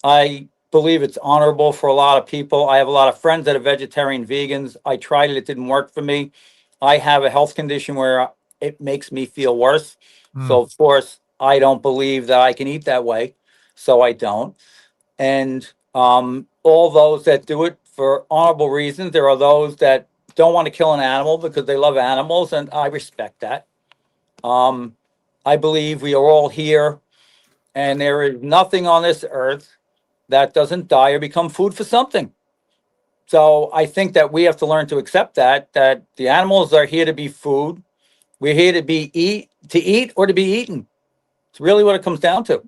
I believe it's honorable for a lot of people. I have a lot of friends that are vegetarian vegans. I tried it. It didn't work for me. I have a health condition where it makes me feel worse. So, of course, I don't believe that I can eat that way. So I don't. And all those that do it for honorable reasons, there are those that don't want to kill an animal because they love animals, and I respect that. I believe we are all here, and there is nothing on this earth that doesn't die or become food for something. So I think that we have to learn to accept that the animals are here to be food. We're here to eat or to be eaten. It's really what it comes down to.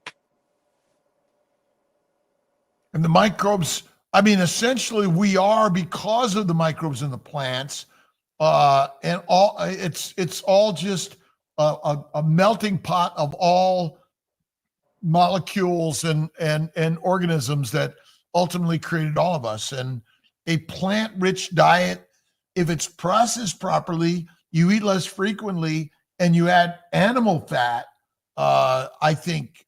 And the microbes, I mean, essentially we are, because of the microbes in the plants, and all it's all just a melting pot of all molecules and organisms that ultimately created all of us. And a plant-rich diet, if it's processed properly, you eat less frequently, and you add animal fat, I think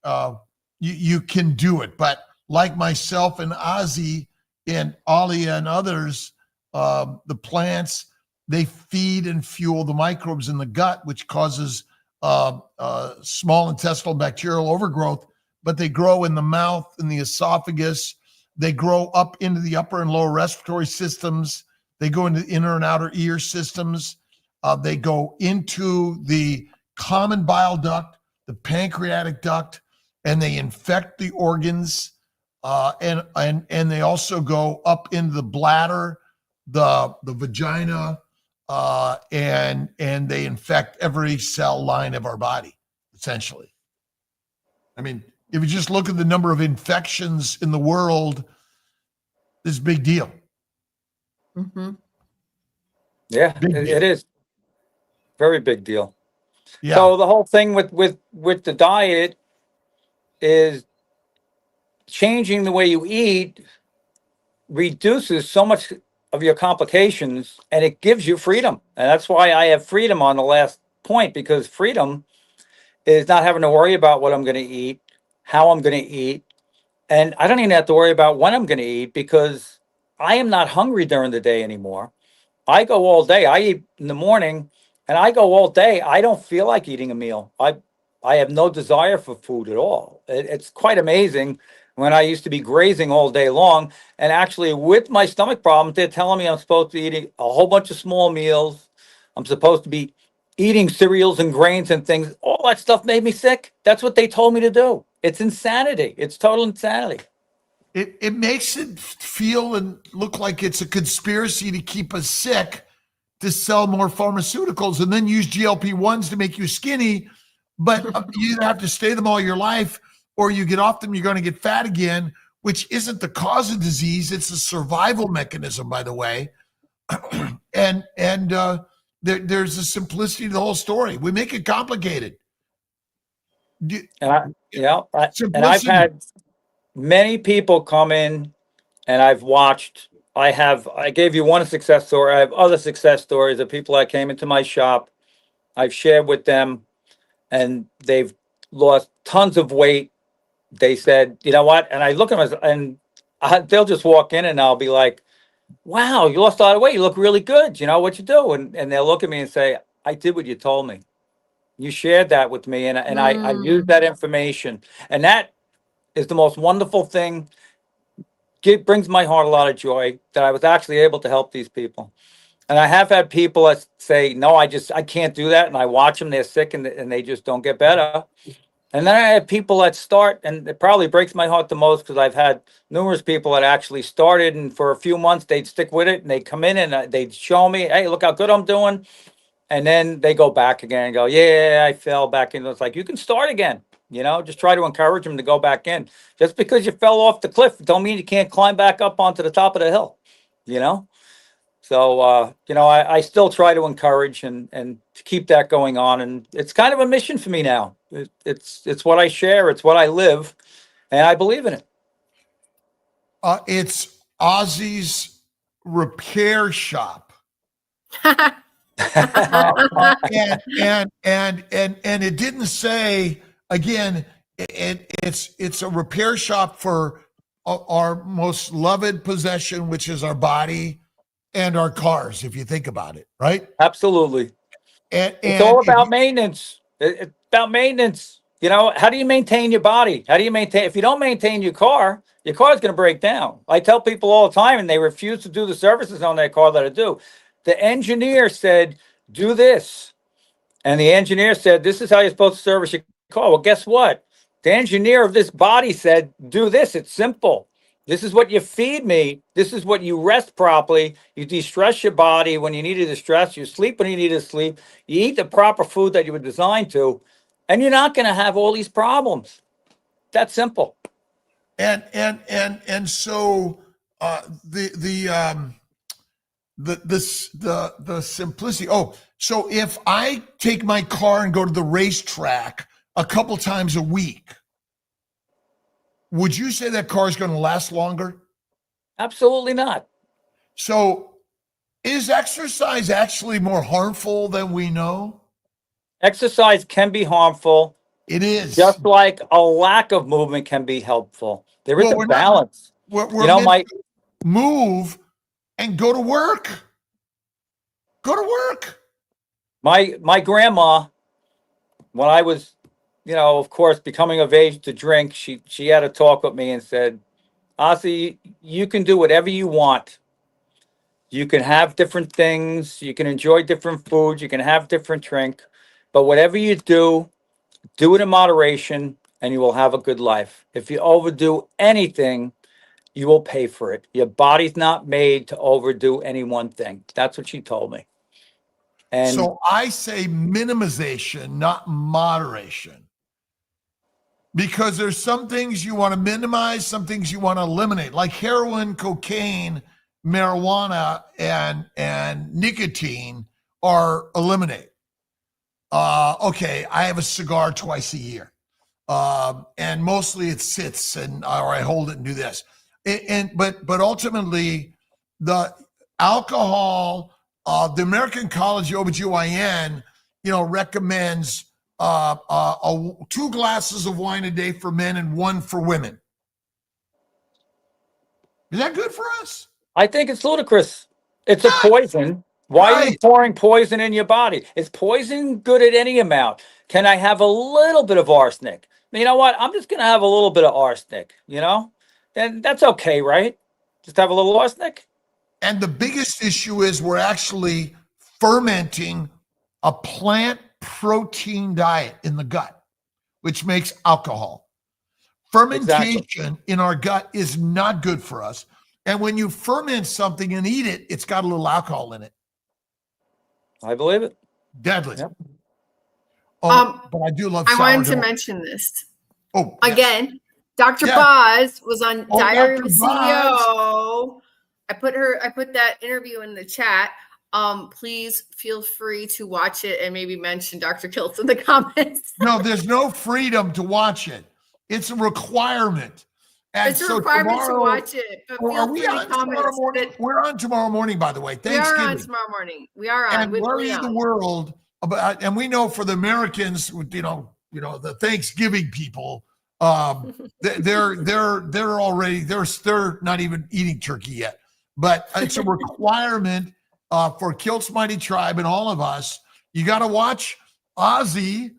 you can do it. But like myself and Ossie and Alia and others, the plants, they feed and fuel the microbes in the gut, which causes small intestinal bacterial overgrowth, but they grow in the mouth, in the esophagus. They grow up into the upper and lower respiratory systems. They go into the inner and outer ear systems. They go into the common bile duct, the pancreatic duct, and they infect the organs. And they also go up into the bladder, the vagina, and they infect every cell line of our body, essentially. I mean, if you just look at the number of infections in the world, this is a big deal. Mm-hmm. Yeah, it is. Very big deal. Yeah. So the whole thing with the diet is changing the way you eat reduces so much of your complications, and it gives you freedom. And that's why I have freedom on the last point, because freedom is not having to worry about what I'm going to eat, how I'm going to eat. And I don't even have to worry about when I'm going to eat, because I am not hungry during the day anymore. I go all day. I eat in the morning and I go all day. I don't feel like eating a meal. I have no desire for food at all. It's quite amazing. When I used to be grazing all day long, and actually with my stomach problems, they're telling me I'm supposed to be eating a whole bunch of small meals. I'm supposed to be eating cereals and grains and things. All that stuff made me sick. That's what they told me to do. It's insanity. It's total insanity. It makes it feel and look like it's a conspiracy to keep us sick, to sell more pharmaceuticals, and then use GLP-1s to make you skinny. But you either have to stay them all your life, or you get off them, you're going to get fat again, which isn't the cause of disease. It's a survival mechanism, by the way. and there's a simplicity to the whole story. We make it complicated. And I've had many people come in, and I've watched. I gave you one success story. I have other success stories of people that came into my shop. I've shared with them, and they've lost tons of weight. They said, you know what? And I look at them, and they'll just walk in, and I'll be like, wow, you lost a lot of weight. You look really good. You know what you do? And they'll look at me and say, I did what you told me. You shared that with me, and I used that information. And that is the most wonderful thing. It brings my heart a lot of joy that I was actually able to help these people. And I have had people that say, no, I can't do that. And I watch them, they're sick and they just don't get better. And then I have people that start, and it probably breaks my heart the most because I've had numerous people that actually started, and for a few months they'd stick with it and they'd come in and they'd show me, hey, look how good I'm doing. And then they go back again and go, yeah, I fell back in. It's like, you can start again, just try to encourage them to go back in. Just because you fell off the cliff, don't mean you can't climb back up onto the top of the hill, So, I still try to encourage and to keep that going on. And it's kind of a mission for me now. It's what I share. It's what I live. And I believe in it. It's Ossie's repair shop. And it didn't say, again, it's a repair shop for our most loved possession, which is our body and our cars, if you think about it, right? Absolutely. And it's all about maintenance. It's about maintenance. How do you maintain your body? How do you maintain? If you don't maintain your car is going to break down. I tell people all the time, and they refuse to do the services on their car that I do. The engineer said, do this. And the engineer said, this is how you're supposed to service your car. Well, guess what? The engineer of this body said, do this. It's simple. This is what you feed me. This is what you rest properly. You de-stress your body when you need to de-stress. You sleep when you need to sleep. You eat the proper food that you were designed to. And you're not going to have all these problems. That's simple. And so the simplicity. Oh, so if I take my car and go to the racetrack a couple times a week, would you say that car is going to last longer? Absolutely not. So is exercise actually more harmful than we know? Exercise can be harmful. It is. Just like a lack of movement can be helpful. There is a balance. We're meant to move and go to work. Go to work. My grandma, when I was, of course, becoming of age to drink, she had a talk with me and said, Ossie, you can do whatever you want. You can have different things. You can enjoy different foods. You can have different drink. But whatever you do it in moderation and you will have a good life. If you overdo anything, you will pay for it. Your body's not made to overdo any one thing. That's what she told me. And so I say minimization, not moderation. Because there's some things you want to minimize, some things you want to eliminate, like heroin, cocaine, marijuana, and nicotine are eliminated. Okay, I have a cigar twice a year. And mostly it sits or I hold it and do this. But ultimately the alcohol, the American College of OBGYN, recommends 2 glasses of wine a day for men and 1 for women. Is that good for us? I think it's ludicrous. It's a poison. Why are you pouring poison in your body? Is poison good at any amount? Can I have a little bit of arsenic? You know what? I'm just going to have a little bit of arsenic, Then that's okay, right? Just have a little arsenic. And the biggest issue is we're actually fermenting a plant protein diet in the gut, which makes alcohol. Fermentation in our gut is not good for us. And when you ferment something and eat it, it's got a little alcohol in it. I believe it. Deadly. Yep. But I do love sourdough. I wanted to mention this. Oh, again, yes. Dr. Boz was on Diary of a CEO. Boz. I put that interview in the chat. Please feel free to watch it and maybe mention Dr. Kiltz in the comments. No, there's no freedom to watch it. It's a requirement. And it's a requirement to watch it. But are we on tomorrow morning? We're on tomorrow morning, by the way. Thanksgiving. We are on tomorrow morning. We are on. And where in the world? And we know for the Americans, the Thanksgiving people, they're not even eating turkey yet. But it's a requirement for Kiltz Mighty Tribe and all of us. You got to watch Ossie,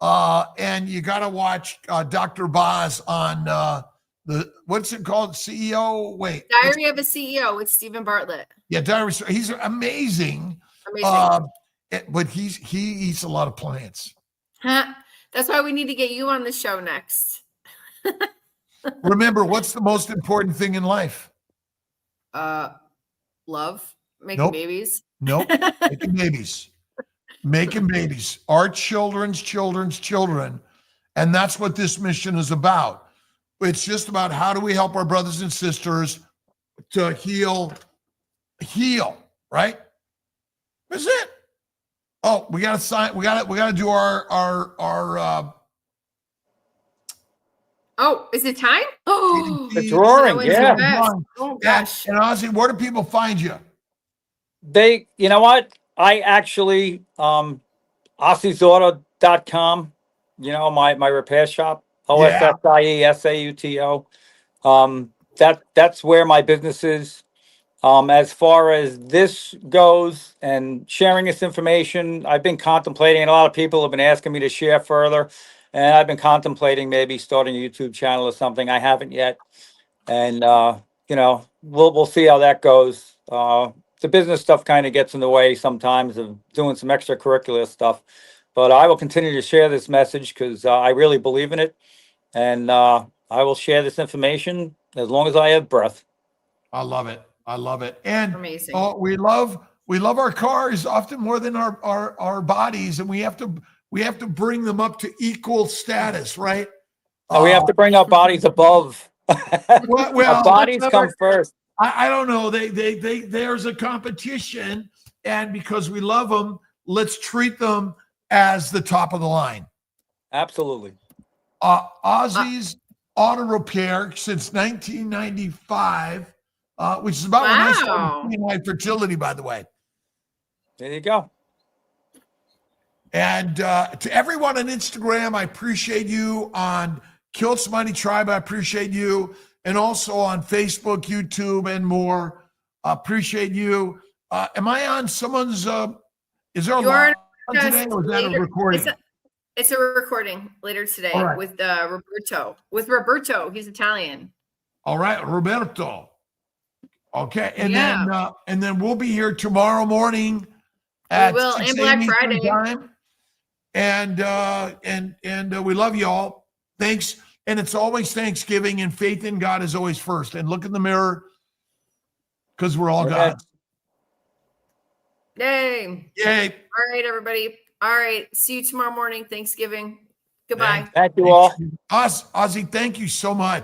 and you got to watch Dr. Boz on what's it called? CEO. Wait, Diary of a CEO with Stephen Bartlett. Yeah, Diary. He's amazing. Amazing. But he eats a lot of plants. Huh? That's why we need to get you on the show next. Remember, what's the most important thing in life? Love, making babies. Nope. Making babies. Making babies. Our children's children. And that's what this mission is about. It's just about how do we help our brothers and sisters to heal, right? That's it. Oh, we got to sign. We got to do our Oh, is it time? Oh, the drawing. Yeah. Oh gosh. And Ossie, where do people find you? You know what? I actually, Ossie'sAuto.com, my repair shop, OSSIESAUTO. That's where my business is. As far as this goes and sharing this information, I've been contemplating, and a lot of people have been asking me to share further. And I've been contemplating maybe starting a YouTube channel or something. I haven't yet. And, we'll see how that goes. The business stuff kind of gets in the way sometimes of doing some extracurricular stuff. But I will continue to share this message because I really believe in it. And I will share this information as long as I have breath. I love it. And amazing. We love our cars often more than our bodies, and we have to bring them up to equal status, right? We have to bring our bodies above. Well, our bodies come first. I don't know. There's a competition, and because we love them, let's treat them as the top of the line. Absolutely. Ossie's Auto Repair since 1995, which is about when I started my fertility, by the way. There you go. And to everyone on Instagram, I appreciate you. On Kiltz Mighty Tribe, I appreciate you. And also on Facebook, YouTube, and more. Appreciate you. Am I on someone's, is there a live today, or is that a recording? It's a recording later today with Roberto. With Roberto, he's Italian. All right, Roberto. Okay, and then we'll be here tomorrow morning at 6 Black Friday time. And we love you all. Thanks. And it's always Thanksgiving, and faith in God is always first. And look in the mirror, because we're all God's. Yay. Yay. All right, everybody. All right. See you tomorrow morning, Thanksgiving. Goodbye. Thank you all. Ossie, thank you so much.